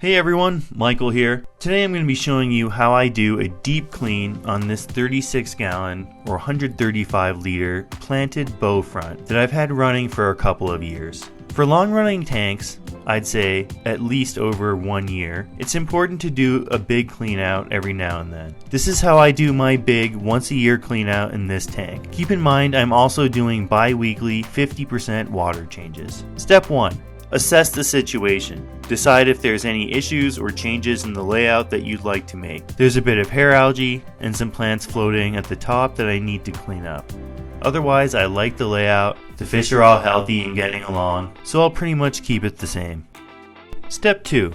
Hey everyone, Michael here. Today I'm going to be showing you how I do a deep clean on this 36 gallon or 135 liter planted bow front that I've had running for a couple of years. For long running tanks, I'd say at least over 1 year, it's important to do a big clean out every now and then. This is how I do my big once a year clean out in this tank. Keep in mind I'm also doing bi-weekly 50% water changes. Step 1. Assess the situation. Decide if there's any issues or changes in the layout that you'd like to make. There's a bit of hair algae and some plants floating at the top that I need to clean up. Otherwise, I like the layout, the fish are all healthy and getting along, so I'll pretty much keep it the same. Step 2.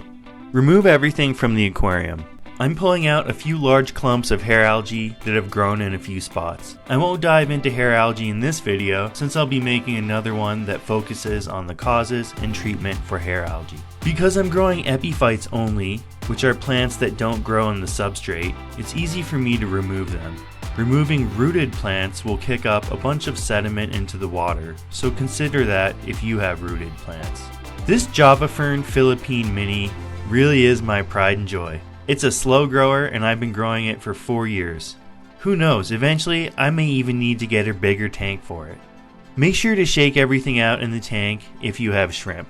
Remove everything from the aquarium. I'm pulling out a few large clumps of hair algae that have grown in a few spots. I won't dive into hair algae in this video since I'll be making another one that focuses on the causes and treatment for hair algae. Because I'm growing epiphytes only, which are plants that don't grow in the substrate, it's easy for me to remove them. Removing rooted plants will kick up a bunch of sediment into the water, so consider that if you have rooted plants. This Java Fern Philippine Mini really is my pride and joy. It's a slow grower and I've been growing it for 4 years. Who knows, eventually I may even need to get a bigger tank for it. Make sure to shake everything out in the tank if you have shrimp.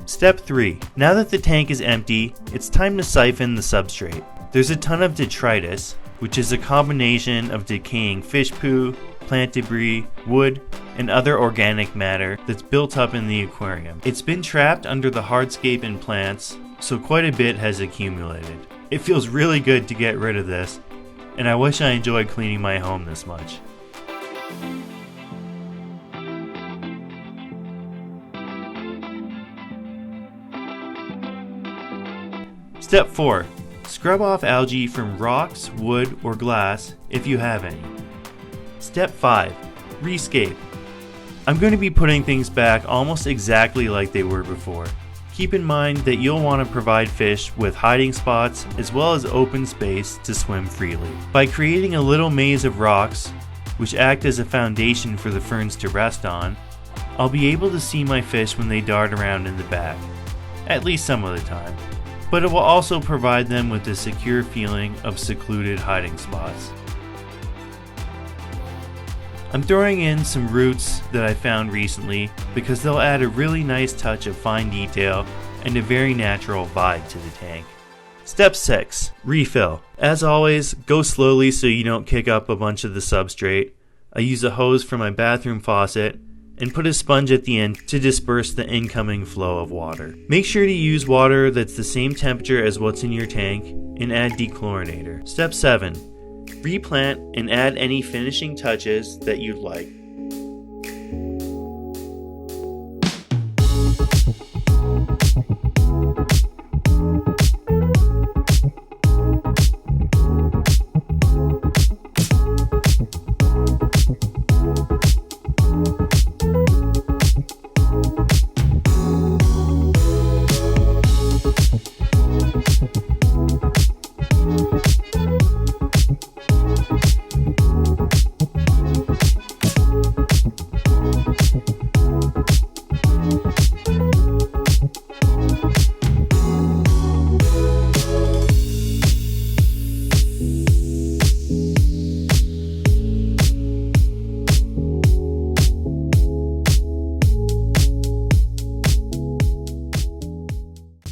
Step 3. Now that the tank is empty, it's time to siphon the substrate. There's a ton of detritus, which is a combination of decaying fish poo, plant debris, wood, and other organic matter that's built up in the aquarium. It's been trapped under the hardscape in plants, so quite a bit has accumulated. It feels really good to get rid of this, and I wish I enjoyed cleaning my home this much. Step 4. Scrub off algae from rocks, wood, or glass if you have any. Step 5. Rescape. I'm going to be putting things back almost exactly like they were before. Keep in mind that you'll want to provide fish with hiding spots as well as open space to swim freely. By creating a little maze of rocks, which act as a foundation for the ferns to rest on, I'll be able to see my fish when they dart around in the back, at least some of the time. But it will also provide them with a secure feeling of secluded hiding spots. I'm throwing in some roots that I found recently because they'll add a really nice touch of fine detail and a very natural vibe to the tank. Step 6. Refill. As always, go slowly so you don't kick up a bunch of the substrate. I use a hose from my bathroom faucet and put a sponge at the end to disperse the incoming flow of water. Make sure to use water that's the same temperature as what's in your tank and add dechlorinator. Step 7. Replant and add any finishing touches that you'd like.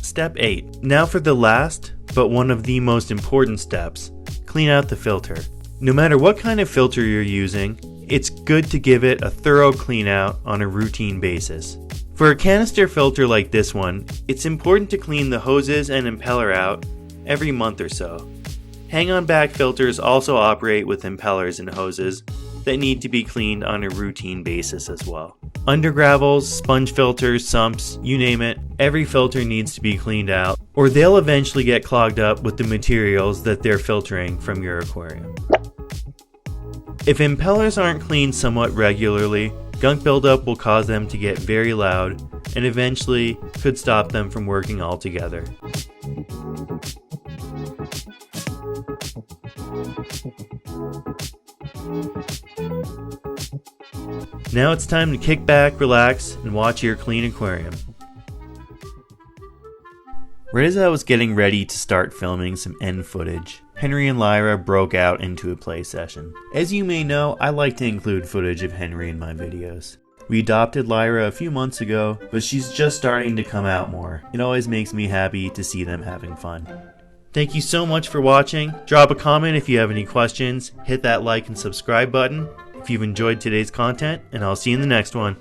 Step 8. Now for the last, but one of the most important steps, clean out the filter. No matter what kind of filter you're using, it's good to give it a thorough clean out on a routine basis. For a canister filter like this one, it's important to clean the hoses and impeller out every month or so. Hang-on back filters also operate with impellers and hoses that need to be cleaned on a routine basis as well. Undergravels, sponge filters, sumps, you name it, every filter needs to be cleaned out, or they'll eventually get clogged up with the materials that they're filtering from your aquarium. If impellers aren't cleaned somewhat regularly, gunk buildup will cause them to get very loud and eventually could stop them from working altogether. Now it's time to kick back, relax, and watch your clean aquarium. Right as I was getting ready to start filming some end footage, Henry and Lyra broke out into a play session. As you may know, I like to include footage of Henry in my videos. We adopted Lyra a few months ago, but she's just starting to come out more. It always makes me happy to see them having fun. Thank you so much for watching. Drop a comment if you have any questions, hit that like and subscribe button if you've enjoyed today's content, and I'll see you in the next one.